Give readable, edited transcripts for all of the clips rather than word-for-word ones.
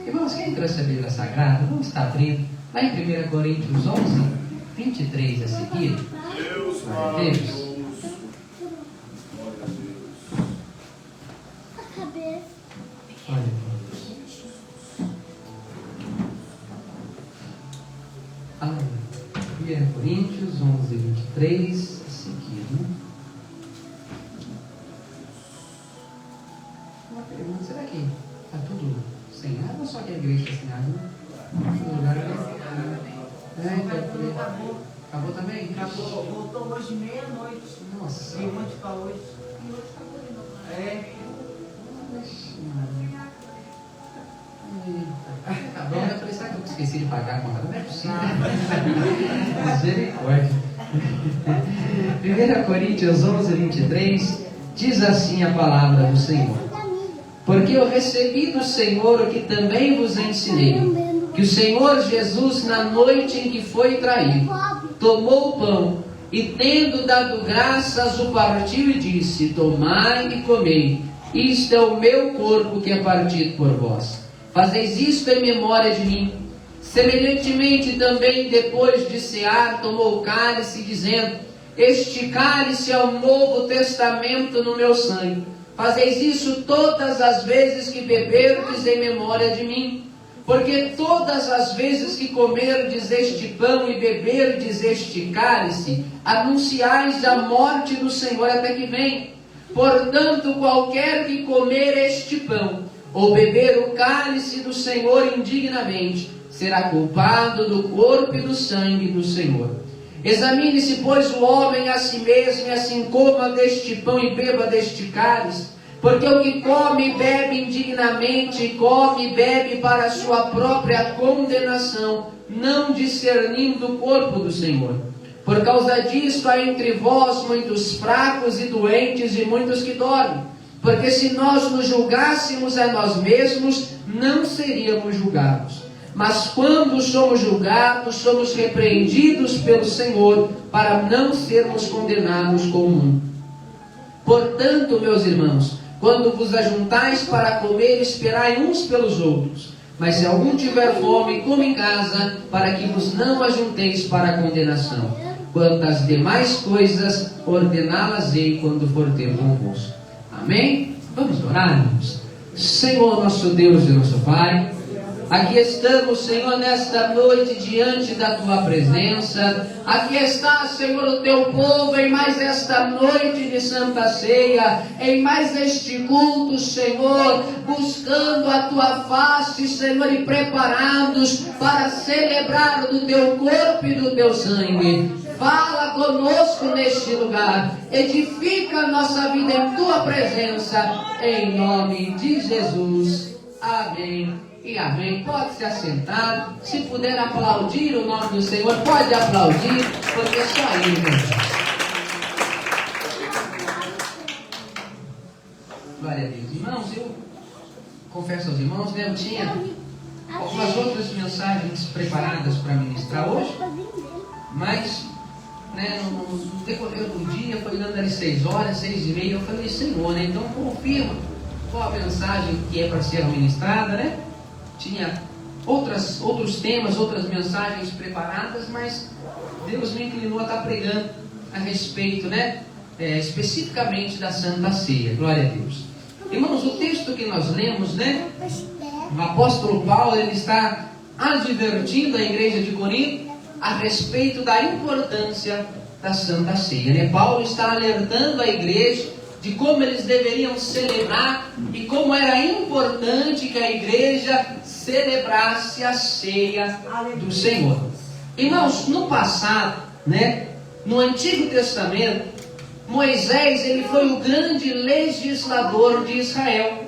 Irmãos, quem trouxe a Bíblia Sagrada, vamos estar abrindo lá em 1 Coríntios 11, 23 a seguir. Deus, Glória a Deus. Olha, aleluia. 1 Coríntios 11, 23 a seguir. Uma pergunta, será que está tudo sem água ou só que a igreja está sem água? No lugar acabou também? Acabou, voltou hoje meia-noite. Nossa. Tem muito para hoje. E hoje acabou de novo. É. Tá bom, eu falei, será que eu esqueci de pagar a conta? Não é possível. Misericórdia. 1 Coríntios 11, 23 diz assim a palavra do Senhor: porque eu recebi do Senhor o que também vos ensinei, que o Senhor Jesus, na noite em que foi traído, tomou o pão e, tendo dado graças, o partiu e disse: tomai e comei, isto é o meu corpo que é partido por vós. Fazeis isto em memória de mim. Semelhantemente também, depois de cear, tomou o cálice, dizendo: este cálice é o novo testamento no meu sangue. Fazeis isso todas as vezes que beberdes em memória de mim. Porque todas as vezes que comerdes este pão e beberdes este cálice, anunciais a morte do Senhor até que vem. Portanto, qualquer que comer este pão, ou beber o cálice do Senhor indignamente, será culpado do corpo e do sangue do Senhor. Examine-se, pois, o homem a si mesmo, e assim coma deste pão e beba deste cálice. Porque o que come e bebe indignamente, come e bebe para a sua própria condenação, não discernindo o corpo do Senhor. Por causa disto há entre vós muitos fracos e doentes e muitos que dormem. Porque se nós nos julgássemos a nós mesmos, não seríamos julgados. Mas quando somos julgados, somos repreendidos pelo Senhor, para não sermos condenados com o mundo. Portanto, meus irmãos, quando vos ajuntais para comer, esperai uns pelos outros. Mas se algum tiver fome, coma em casa, para que vos não ajunteis para a condenação. Quanto às demais coisas, ordená-las-ei quando for ter convosco. Amém? Vamos orar, irmãos. Senhor, nosso Deus e nosso Pai, aqui estamos, Senhor, nesta noite diante da Tua presença. Aqui está, Senhor, o Teu povo em mais esta noite de Santa Ceia, em mais este culto, Senhor, buscando a Tua face, Senhor, e preparados para celebrar do Teu corpo e do Teu sangue. Fala conosco neste lugar, edifica a nossa vida em Tua presença, em nome de Jesus. Amém. E amém. Pode se assentar. Se puder aplaudir o nome do Senhor, pode aplaudir, porque só Ele merece. Glória a Deus. Irmãos, eu confesso aos irmãos, né, eu tinha algumas outras mensagens preparadas para ministrar hoje, mas no decorrer do dia, foi dando ali 6 horas, 6:30, eu falei: Senhor, né, então confirma qual a mensagem que é para ser ministrada, né? Tinha outros temas, outras mensagens preparadas, mas Deus me inclinou a estar pregando a respeito, né, especificamente da Santa Ceia. Glória a Deus. Irmãos, o texto que nós lemos, né, o apóstolo Paulo, ele está advertindo a igreja de Corinto a respeito da importância da Santa Ceia, né? Paulo está alertando a igreja de como eles deveriam celebrar e como era importante que a igreja celebrasse a ceia do Senhor. Irmãos, no passado, né, no Antigo Testamento, Moisés, ele foi o grande legislador de Israel.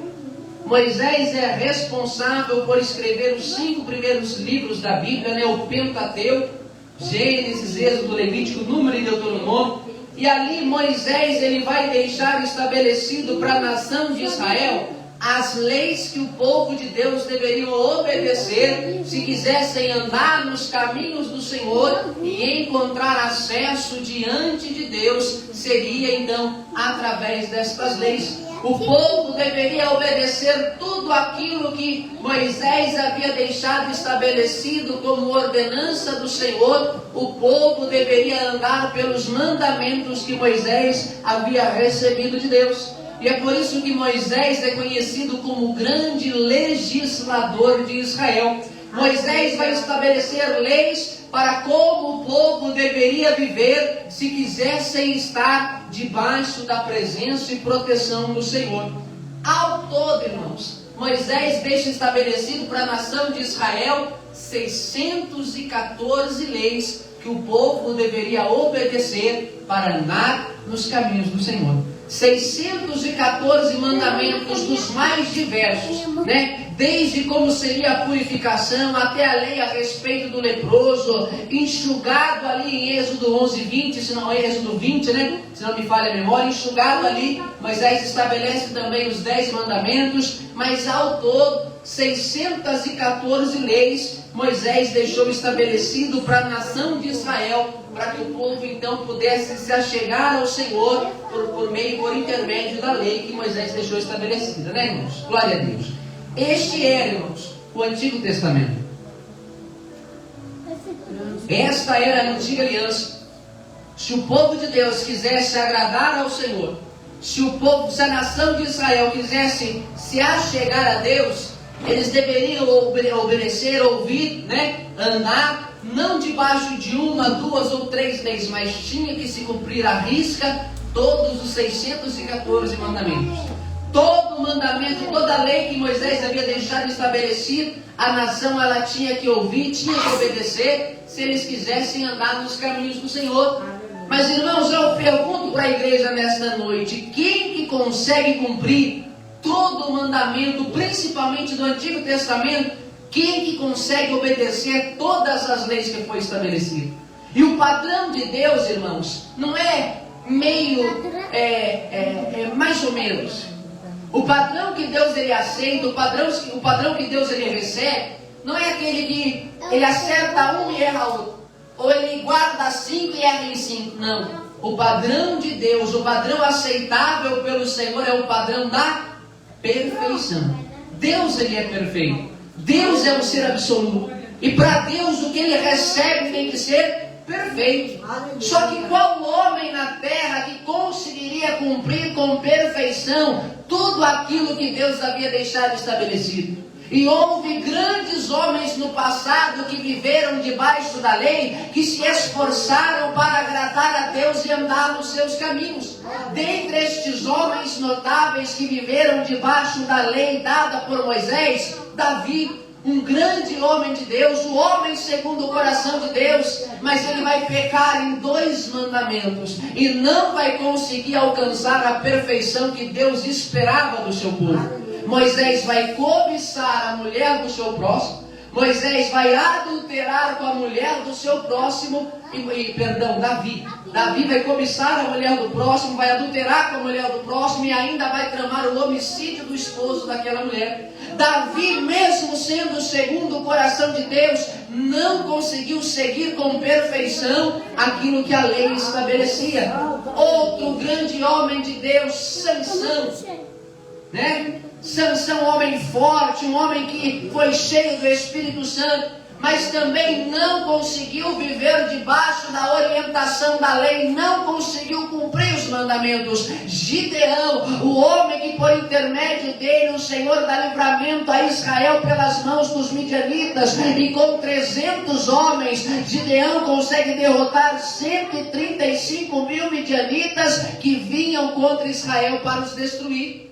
Moisés é responsável por escrever os 5 primeiros livros da Bíblia, né, o Pentateuco, Gênesis, Êxodo, Levítico, Número e Deuteronômio. E ali Moisés, ele vai deixar estabelecido para a nação de Israel as leis que o povo de Deus deveriam obedecer se quisessem andar nos caminhos do Senhor e encontrar acesso diante de Deus. Seria então através destas leis. O povo deveria obedecer tudo aquilo que Moisés havia deixado estabelecido como ordenança do Senhor. O povo deveria andar pelos mandamentos que Moisés havia recebido de Deus. E é por isso que Moisés é conhecido como o grande legislador de Israel. Moisés vai estabelecer leis para como o povo deveria viver se quisessem estar debaixo da presença e proteção do Senhor. Ao todo, irmãos, Moisés deixa estabelecido para a nação de Israel 614 leis que o povo deveria obedecer para andar nos caminhos do Senhor. 614 mandamentos dos mais diversos, né? Desde como seria a purificação, até a lei a respeito do leproso, enxugado ali em Êxodo 11, 20, se não é Êxodo 20, né? Se não me falha a memória, enxugado ali, Moisés estabelece também os 10 mandamentos, mas ao todo, 614 leis Moisés deixou estabelecido para a nação de Israel, para que o povo então pudesse se achegar ao Senhor por intermédio da lei que Moisés deixou estabelecida, né, irmãos? Glória a Deus. Este era, irmãos, o Antigo Testamento. Esta era a antiga aliança. Se o povo de Deus quisesse agradar ao Senhor, se a nação de Israel quisesse se achegar a Deus, eles deveriam obedecer, ouvir, né? Andar, não debaixo de 1, 2 ou 3 leis, mas tinha que se cumprir à risca todos os 614 mandamentos. Todo mandamento, toda lei que Moisés havia deixado estabelecido, a nação ela tinha que ouvir, tinha que obedecer, se eles quisessem andar nos caminhos do Senhor. Mas, irmãos, eu pergunto para a igreja nesta noite, quem que consegue cumprir todo o mandamento, principalmente do Antigo Testamento? Quem que consegue obedecer todas as leis que foi estabelecido? E o padrão de Deus, irmãos, não é mais ou menos. O padrão que Deus ele aceita, o padrão que Deus ele recebe, não é aquele que ele acerta um e erra outro, ou ele guarda 5 e erra em 5, não. O padrão de Deus, o padrão aceitável pelo Senhor é o padrão da perfeição. Deus ele é perfeito. Deus é um ser absoluto. E para Deus o que ele recebe tem que ser perfeito. Só que qual homem na terra que conseguiria cumprir com perfeição tudo aquilo que Deus havia deixado estabelecido? E houve grandes homens no passado que viveram debaixo da lei, que se esforçaram para agradar a Deus e andar nos seus caminhos. Dentre estes homens notáveis que viveram debaixo da lei dada por Moisés, Davi, um grande homem de Deus, o homem segundo o coração de Deus, mas ele vai pecar em 2 mandamentos e não vai conseguir alcançar a perfeição que Deus esperava do seu povo. Moisés vai cobiçar a mulher do seu próximo, Moisés vai adulterar com a mulher do seu próximo, Davi vai cobiçar a mulher do próximo, vai adulterar com a mulher do próximo e ainda vai tramar o homicídio do esposo daquela mulher. Davi, mesmo sendo segundo o coração de Deus, não conseguiu seguir com perfeição aquilo que a lei estabelecia. Outro grande homem de Deus, Sansão, né? Sansão, homem forte, um homem que foi cheio do Espírito Santo, mas também não conseguiu viver debaixo da orientação da lei, não conseguiu cumprir os mandamentos. Gideão, o homem que por intermédio dele o Senhor dá livramento a Israel pelas mãos dos midianitas, e com 300 homens, Gideão consegue derrotar 135 mil midianitas que vinham contra Israel para os destruir.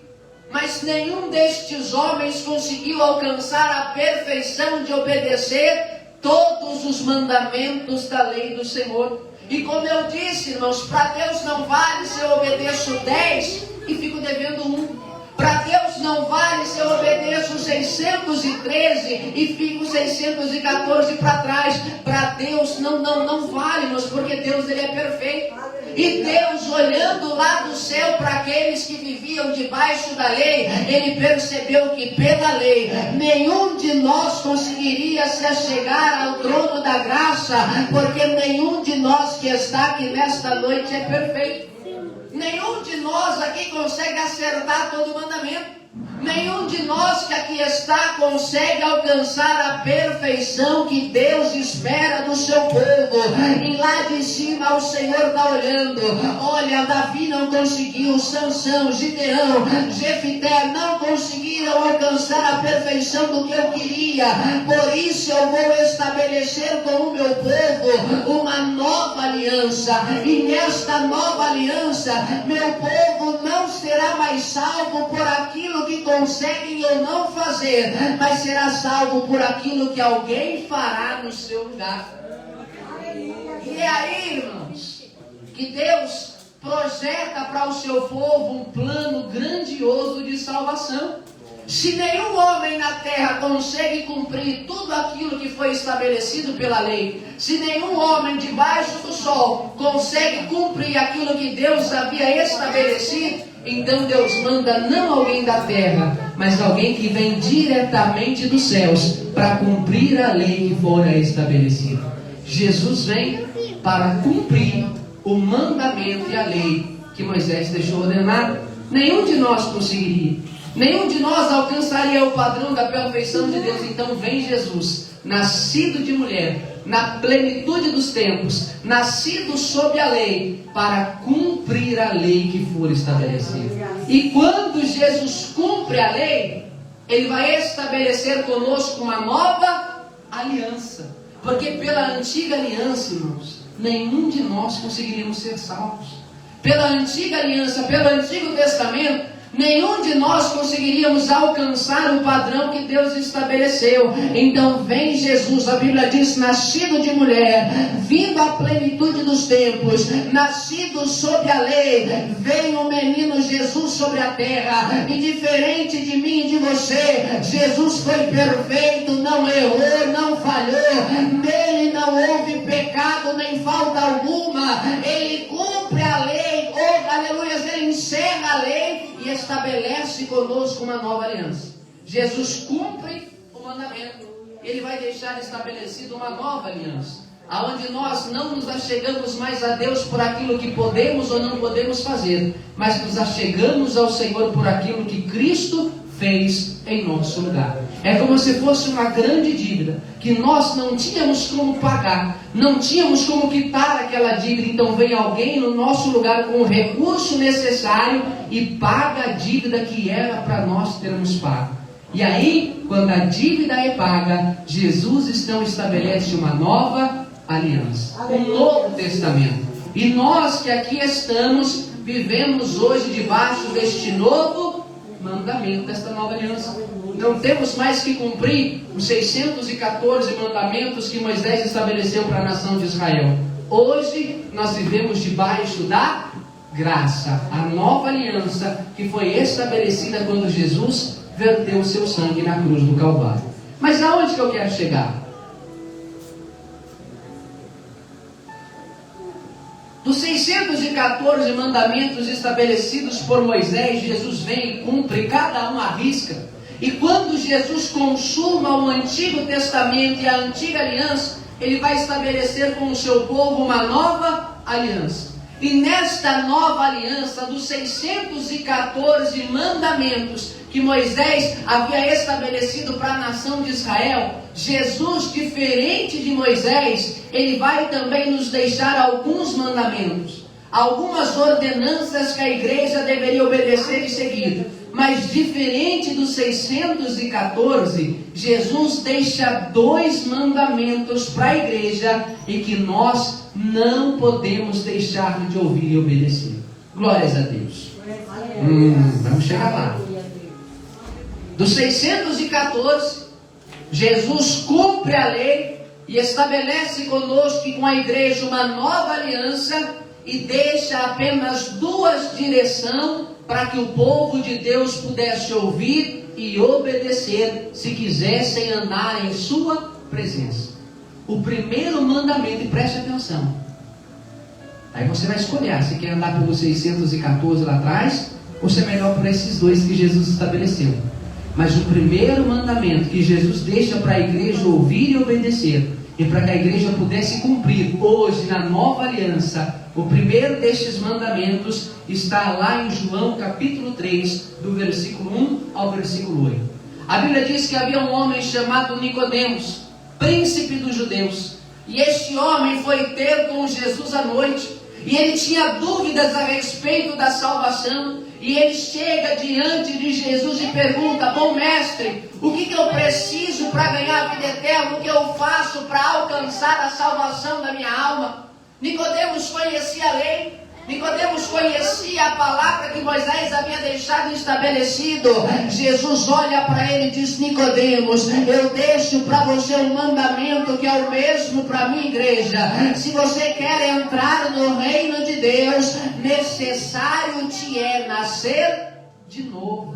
Mas nenhum destes homens conseguiu alcançar a perfeição de obedecer todos os mandamentos da lei do Senhor. E como eu disse, irmãos, para Deus não vale se eu obedeço 10 e fico devendo 1. Para Deus não vale se eu obedeço 613 e fico 614 para trás. Para Deus não vale, irmãos, porque Deus ele é perfeito. E Deus, olhando lá do céu para aqueles que viviam debaixo da lei, ele percebeu que pela lei nenhum de nós conseguiria se achegar ao trono da graça, porque nenhum de nós que está aqui nesta noite é perfeito. Nenhum de nós aqui consegue acertar todo o mandamento. Nenhum de nós que aqui está consegue alcançar a perfeição que Deus espera do seu povo. E lá de cima o Senhor está olhando. Olha, Davi não conseguiu, Sansão, Gideão, Jefité não conseguiram alcançar a perfeição do que eu queria. Por isso eu vou estabelecer com o meu povo uma nova aliança. E nesta nova aliança, meu povo não será mais salvo por aquilo que conseguem ou não fazer, mas será salvo por aquilo que alguém fará no seu lugar. E é aí, irmãos, que Deus projeta para o seu povo um plano grandioso de salvação. Se nenhum homem na terra consegue cumprir tudo aquilo que foi estabelecido pela lei, se nenhum homem debaixo do sol consegue cumprir aquilo que Deus havia estabelecido, então Deus manda não alguém da terra, mas alguém que vem diretamente dos céus para cumprir a lei que fora estabelecida. Jesus vem para cumprir o mandamento e a lei que Moisés deixou ordenado. Nenhum de nós conseguiria. Nenhum de nós alcançaria o padrão da perfeição de Deus. Então vem Jesus, nascido de mulher, na plenitude dos tempos, nascido sob a lei, para cumprir a lei que for estabelecida. E quando Jesus cumpre a lei, Ele vai estabelecer conosco uma nova aliança. Porque pela antiga aliança, irmãos, nenhum de nós conseguiríamos ser salvos. Pela antiga aliança, pelo Antigo Testamento, nenhum de nós conseguiríamos alcançar o padrão que Deus estabeleceu. Então vem Jesus, a Bíblia diz, nascido de mulher, vindo à plenitude dos tempos, nascido sob a lei, vem o menino Jesus sobre a terra. E diferente de mim e de você, Jesus foi perfeito, não errou, não falhou, nele não houve pecado nem falta alguma. Ele cumpre a lei, aleluia, ele encerra a lei e estabelece conosco uma nova aliança. Jesus cumpre o mandamento. Ele vai deixar estabelecida uma nova aliança, aonde nós não nos achegamos mais a Deus por aquilo que podemos ou não podemos fazer, mas nos achegamos ao Senhor por aquilo que Cristo fez em nosso lugar. É como se fosse uma grande dívida que nós não tínhamos como pagar, não tínhamos como quitar aquela dívida. Então vem alguém no nosso lugar com o recurso necessário e paga a dívida que era para nós termos pago. E aí, quando a dívida é paga, Jesus então estabelece uma nova aliança, um novo testamento. E nós que aqui estamos, vivemos hoje debaixo deste novo mandamento, desta nova aliança. Não temos mais que cumprir os 614 mandamentos que Moisés estabeleceu para a nação de Israel. Hoje nós vivemos debaixo da graça, a nova aliança que foi estabelecida quando Jesus verteu o seu sangue na cruz do Calvário. Mas aonde que eu quero chegar? Dos 614 mandamentos estabelecidos por Moisés, Jesus vem e cumpre cada um à risca. E quando Jesus consuma o Antigo Testamento e a Antiga Aliança, Ele vai estabelecer com o seu povo uma nova aliança. E nesta nova aliança, dos 614 mandamentos que Moisés havia estabelecido para a nação de Israel, Jesus, diferente de Moisés, Ele vai também nos deixar alguns mandamentos, algumas ordenanças que a igreja deveria obedecer e seguir. Mas diferente dos 614, Jesus deixa 2 mandamentos para a igreja e que nós não podemos deixar de ouvir e obedecer. Glórias a Deus. Vamos chegar lá. Dos 614, Jesus cumpre a lei e estabelece conosco e com a igreja uma nova aliança e deixa apenas 2 direções para que o povo de Deus pudesse ouvir e obedecer, se quisessem andar em sua presença. O primeiro mandamento, e preste atenção, aí você vai escolher se quer andar pelos 614 lá atrás, ou se é melhor por esses 2 que Jesus estabeleceu. Mas o primeiro mandamento que Jesus deixa para a igreja ouvir e obedecer, E para que a igreja pudesse cumprir hoje na nova aliança, o primeiro destes mandamentos está lá em João capítulo 3, do versículo 1 ao versículo 8. A Bíblia diz que havia um homem chamado Nicodemos, príncipe dos judeus. E este homem foi ter com Jesus à noite. E ele tinha dúvidas a respeito da salvação. E ele chega diante de Jesus e pergunta: bom mestre, o que eu preciso para ganhar a vida eterna? O que eu faço para alcançar a salvação da minha alma? Nicodemos conhecia a lei. Nicodemos conhecia a palavra que Moisés havia deixado estabelecido. Jesus olha para ele e diz: Nicodemos, eu deixo para você um mandamento que é o mesmo para a minha igreja. Se você quer entrar no reino de Deus, necessário te é nascer de novo.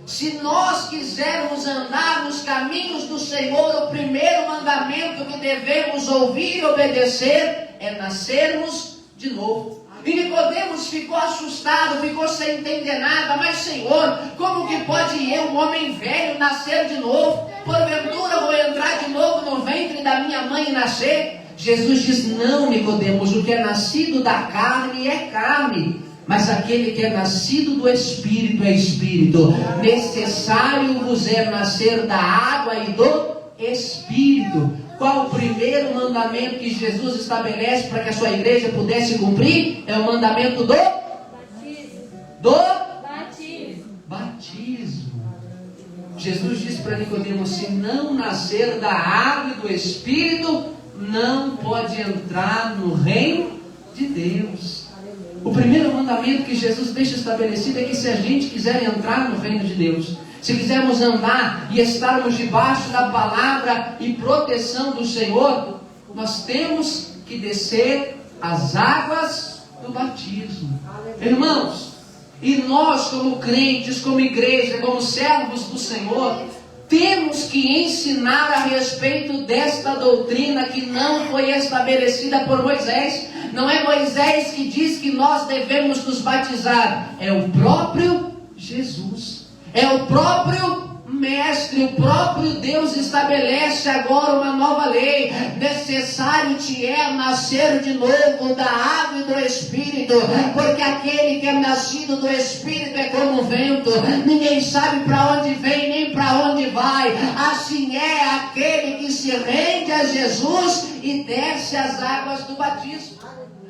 Se nós quisermos andar nos caminhos do Senhor, o primeiro mandamento que devemos ouvir e obedecer é nascermos de novo. E Nicodemos ficou assustado, ficou sem entender nada. Mas Senhor, como que pode eu, um homem velho, nascer de novo? Porventura vou entrar de novo no ventre da minha mãe e nascer? Jesus diz: não, Nicodemos, o que é nascido da carne é carne, mas aquele que é nascido do Espírito é Espírito. Necessário vos é nascer da água e do Espírito. Qual o primeiro mandamento que Jesus estabelece para que a sua igreja pudesse cumprir? É o mandamento do batismo. Jesus disse para Nicodemos: se não nascer da água e do Espírito, não pode entrar no reino de Deus. O primeiro mandamento que Jesus deixa estabelecido é que se a gente quiser entrar no reino de Deus, se quisermos andar e estarmos debaixo da palavra e proteção do Senhor, nós temos que descer as águas do batismo. Irmãos, e nós como crentes, como igreja, como servos do Senhor, temos que ensinar a respeito desta doutrina que não foi estabelecida por Moisés. Não é Moisés que diz que nós devemos nos batizar, é o próprio Jesus. É o próprio Mestre, o próprio Deus estabelece agora uma nova lei. Necessário te é nascer de novo da água e do Espírito, porque aquele que é nascido do Espírito é como o vento, ninguém sabe para onde vem nem para onde vai. Assim é aquele que se rende a Jesus e desce as águas do batismo.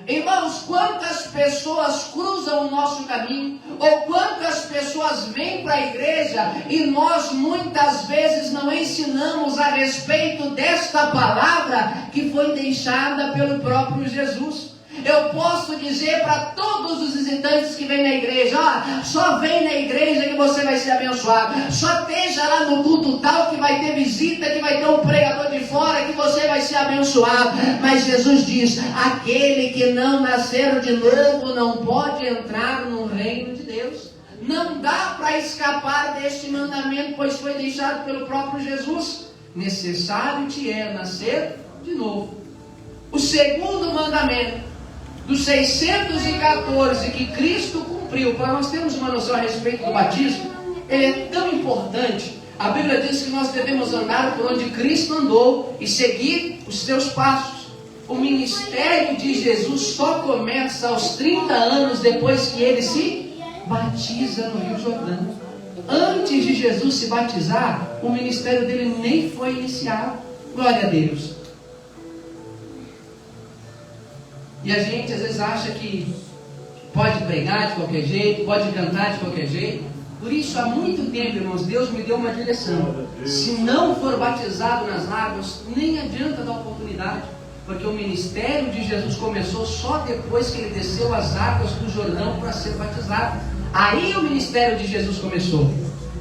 Irmãos, quantas pessoas cruzam o nosso caminho, ou quantas pessoas vêm para a igreja e nós muitas vezes não ensinamos a respeito desta palavra que foi deixada pelo próprio Jesus. Eu posso dizer para todos os visitantes que vêm na igreja: só vem na igreja que você vai ser abençoado, só esteja lá no culto tal que vai ter visita, que vai ter um pregador de fora, que você vai ser abençoado. Mas Jesus diz: aquele que não nascer de novo não pode entrar no reino de Deus. Não dá para escapar deste mandamento, pois foi deixado pelo próprio Jesus. Necessário te é nascer de novo. O segundo mandamento dos 614 que Cristo cumpriu, para nós termos uma noção a respeito do batismo, ele é tão importante. A Bíblia diz que nós devemos andar por onde Cristo andou e seguir os seus passos. O ministério de Jesus só começa aos 30 anos depois que ele se batiza no Rio Jordão. Antes de Jesus se batizar, o ministério dele nem foi iniciado. Glória a Deus. E a gente às vezes acha que pode pregar de qualquer jeito, pode cantar de qualquer jeito. Por isso, há muito tempo, irmãos, Deus me deu uma direção. Se não for batizado nas águas, nem adianta dar oportunidade, porque o ministério de Jesus começou só depois que ele desceu as águas do Jordão para ser batizado. Aí o ministério de Jesus começou.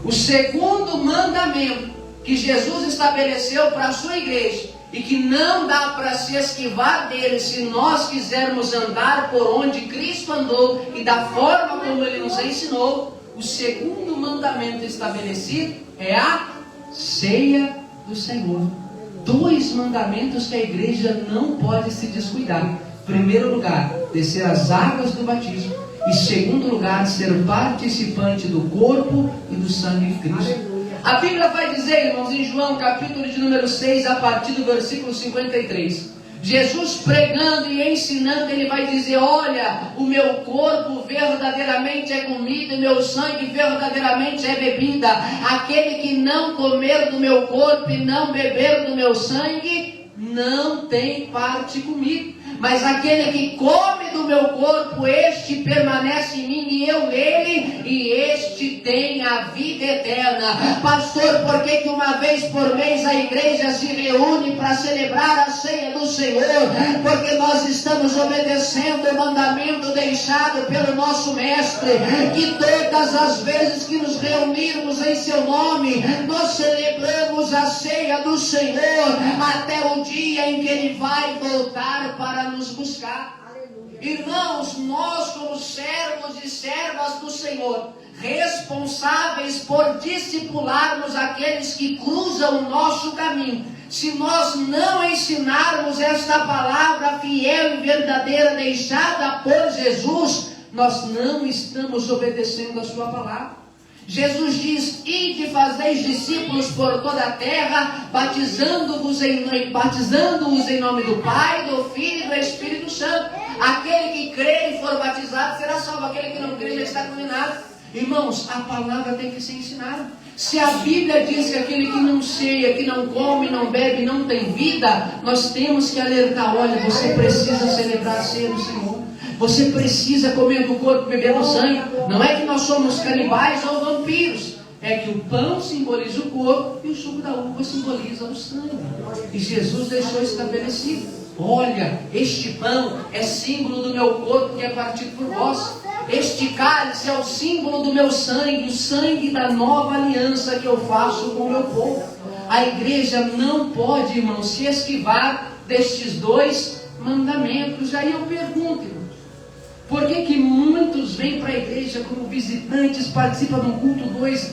O segundo mandamento que Jesus estabeleceu para a sua igreja, e que não dá para se esquivar dele se nós quisermos andar por onde Cristo andou e da forma como ele nos ensinou, o segundo mandamento estabelecido é a ceia do Senhor. 2 mandamentos que a igreja não pode se descuidar. Em primeiro lugar, descer as águas do batismo. E em segundo lugar, ser participante do corpo e do sangue de Cristo. A Bíblia vai dizer, irmãos, em João capítulo de número 6, a partir do versículo 53, Jesus pregando e ensinando, ele vai dizer: olha, o meu corpo verdadeiramente é comida e meu sangue verdadeiramente é bebida. Aquele que não comer do meu corpo e não beber do meu sangue, não tem parte comigo. Mas aquele que come do meu corpo, este permanece em mim e eu nele, e este tem a vida eterna. Pastor, por que uma vez por mês a igreja se reúne para celebrar a ceia do Senhor? Porque nós estamos obedecendo o mandamento deixado pelo nosso mestre, que todas as vezes que nos reunirmos em seu nome, nós celebramos a ceia do Senhor, até o dia em que ele vai voltar para nos buscar. Irmãos, nós como servos e servas do Senhor, responsáveis por discipularmos aqueles que cruzam o nosso caminho, se nós não ensinarmos esta palavra fiel e verdadeira deixada por Jesus, nós não estamos obedecendo a sua palavra. Jesus diz: ide, fazeis discípulos por toda a terra, batizando-os em nome do Pai, do Filho e do Espírito Santo. Aquele que crer e for batizado será salvo, aquele que não crer já está condenado. Irmãos, a palavra tem que ser ensinada. Se a Bíblia diz que aquele que não ceia, que não come, não bebe, não tem vida, nós temos que alertar: olha, você precisa celebrar a ceia do Senhor. Você precisa comer do corpo e beber do sangue. Não é que nós somos canibais ou vampiros. É que o pão simboliza o corpo e o suco da uva simboliza o sangue. E Jesus deixou estabelecido: olha, este pão é símbolo do meu corpo que é partido por vós. Este cálice é o símbolo do meu sangue, o sangue da nova aliança que eu faço com o meu povo. A igreja não pode, irmão, se esquivar destes dois mandamentos. Aí eu pergunto, irmão, por que muitos vêm para a igreja como visitantes, participam de um culto 2,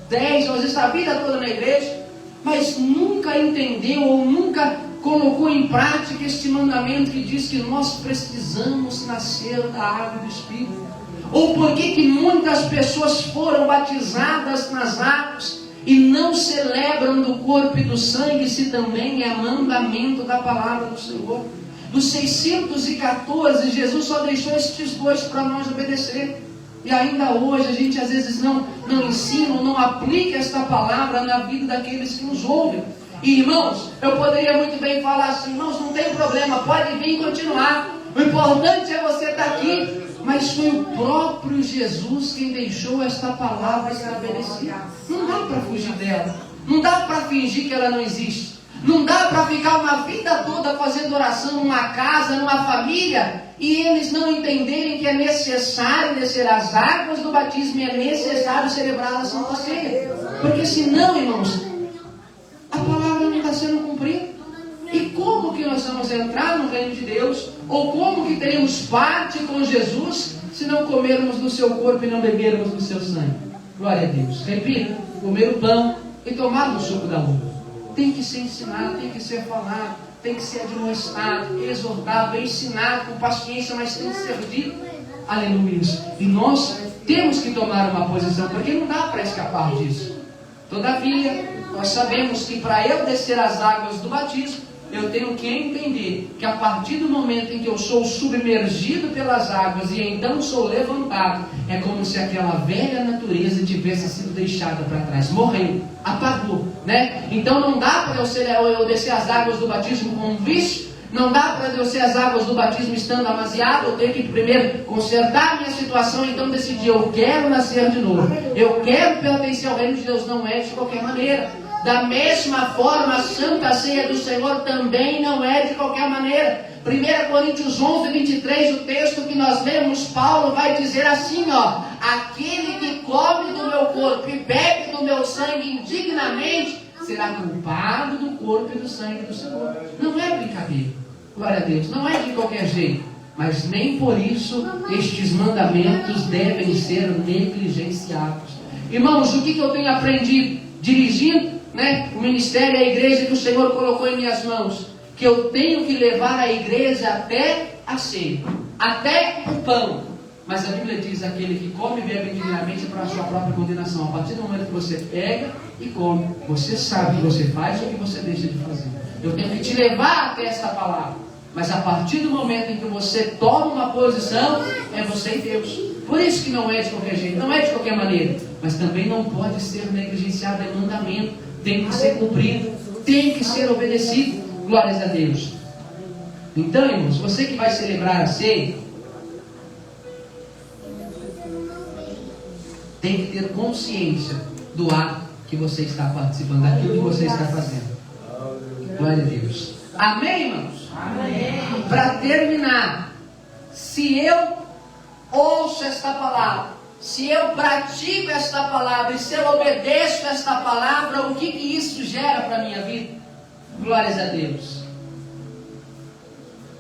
10, às vezes a vida toda na igreja, mas nunca entendeu ou nunca colocou em prática este mandamento que diz que nós precisamos nascer da água e do Espírito? Ou por que muitas pessoas foram batizadas nas águas e não celebram do corpo e do sangue, se também é mandamento da palavra do Senhor? Dos 614, Jesus só deixou estes dois para nós obedecer. E ainda hoje a gente às vezes não ensina, não aplica esta palavra na vida daqueles que nos ouvem. E irmãos, eu poderia muito bem falar assim: irmãos, não tem problema, pode vir e continuar. O importante é você estar aqui. Mas foi o próprio Jesus quem deixou esta palavra estabelecida. Não dá para fugir dela. Não dá para fingir que ela não existe. Não dá para ficar uma vida toda fazendo oração numa casa, numa família, e eles não entenderem que é necessário descer as águas do batismo e é necessário celebrar a Santa Ceia. Porque senão, irmãos, a palavra não está sendo cumprida. E como que nós vamos entrar no reino de Deus? Ou como que teremos parte com Jesus se não comermos do seu corpo e não bebermos do seu sangue? Glória a Deus. Repita: comer o pão e tomar do suco da uva. Tem que ser ensinado, tem que ser falado, tem que ser admoestado, exortado, ensinado com paciência, mas tem que ser dito. Aleluia. E nós temos que tomar uma posição, porque não dá para escapar disso. Todavia, nós sabemos que para eu descer as águas do batismo, eu tenho que entender que a partir do momento em que eu sou submergido pelas águas e então sou levantado, é como se aquela velha natureza tivesse sido deixada para trás, morreu, apagou, né? Então não dá para eu descer as águas do batismo com um vício, não dá para eu descer as águas do batismo estando amaziado. Eu tenho que primeiro consertar a minha situação, então decidir: eu quero nascer de novo, eu quero pertencer ao reino de Deus. Não é de qualquer maneira. Da mesma forma, a Santa Ceia do Senhor também não é de qualquer maneira. 1 Coríntios 11, 23, o texto que nós lemos, Paulo vai dizer assim, ó: aquele que come do meu corpo e bebe do meu sangue indignamente, será culpado do corpo e do sangue do Senhor. Não é brincadeira, glória a Deus, não é de qualquer jeito. Mas nem por isso estes mandamentos devem ser negligenciados. Irmãos, o que eu tenho aprendido dirigindo, o ministério, a igreja que o Senhor colocou em minhas mãos? Que eu tenho que levar a igreja até a ceia, até o pão. Mas a Bíblia diz: aquele que come e bebe dignamente para a sua própria condenação. A partir do momento que você pega e come, você sabe o que você faz ou o que você deixa de fazer. Eu tenho que te levar até essa palavra. Mas a partir do momento em que você toma uma posição, é você e Deus. Por isso que não é de qualquer jeito, não é de qualquer maneira. Mas também não pode ser negligenciado, é mandamento. Tem que ser cumprido, tem que ser obedecido. Glórias a Deus. Então, irmãos, você que vai celebrar a ceia, tem que ter consciência do ato que você está participando, daquilo que você está fazendo. Glória a Deus. Amém, irmãos? Amém. Para terminar, se eu ouço esta palavra, se eu pratico esta palavra e se eu obedeço esta palavra, o que isso gera para a minha vida? Glórias a Deus.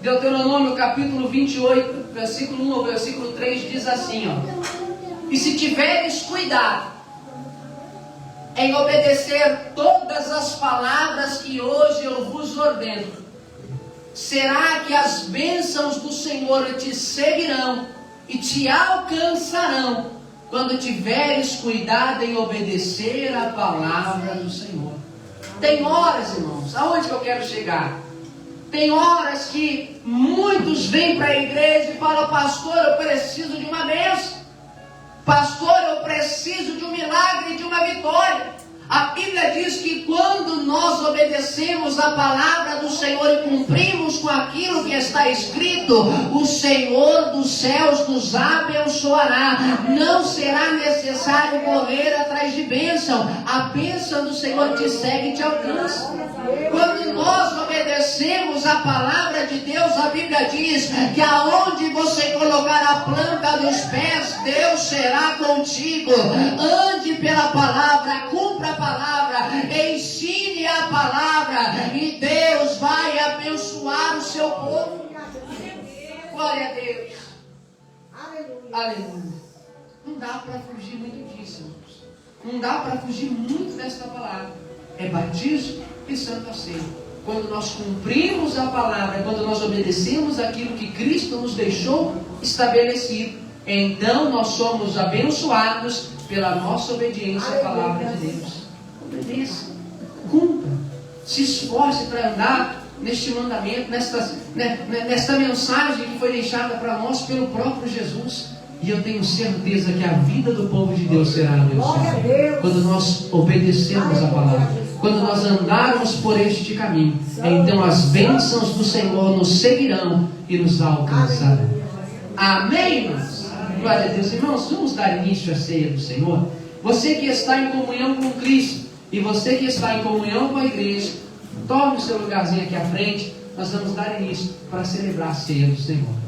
Deuteronômio capítulo 28, versículo 1 ao versículo 3 diz assim, ó: e se tiveres cuidado em obedecer todas as palavras que hoje eu vos ordeno, será que as bênçãos do Senhor te seguirão e te alcançarão quando tiveres cuidado em obedecer a palavra do Senhor. Tem horas, irmãos, aonde que eu quero chegar? Tem horas que muitos vêm para a igreja e falam: pastor, eu preciso de uma bênção. Pastor, eu preciso de um milagre, de uma vitória. A Bíblia diz que quando nós obedecemos a palavra do Senhor e cumprimos com aquilo que está escrito, o Senhor dos céus nos abençoará. Não será necessário correr atrás de bênção. A bênção do Senhor te segue e te alcança. Quando nós obedecemos a palavra de Deus, a Bíblia diz que aonde você colocar a planta dos pés, Deus será contigo. Ande pela palavra, cumpra a palavra, ensine a palavra, e Deus vai abençoar o seu povo. Glória a Deus. Aleluia. Não dá para fugir muito disso, irmãos. Não dá para fugir muito desta palavra. É batismo e santa ceia. Quando nós cumprimos a palavra, quando nós obedecemos aquilo que Cristo nos deixou estabelecido, então nós somos abençoados pela nossa obediência à palavra de Deus. Obedeça, cumpra, se esforce para andar neste mandamento, nesta mensagem que foi deixada para nós pelo próprio Jesus. E eu tenho certeza que a vida do povo de Deus será abençoada quando nós obedecemos a palavra, quando nós andarmos por este caminho. Então as bênçãos do Senhor nos seguirão e nos alcançarão. Amém, irmãos? Glória a Deus. Irmãos, vamos dar início à ceia do Senhor. Você que está em comunhão com Cristo e você que está em comunhão com a igreja, tome o seu lugarzinho aqui à frente. Nós vamos dar início para celebrar a ceia do Senhor.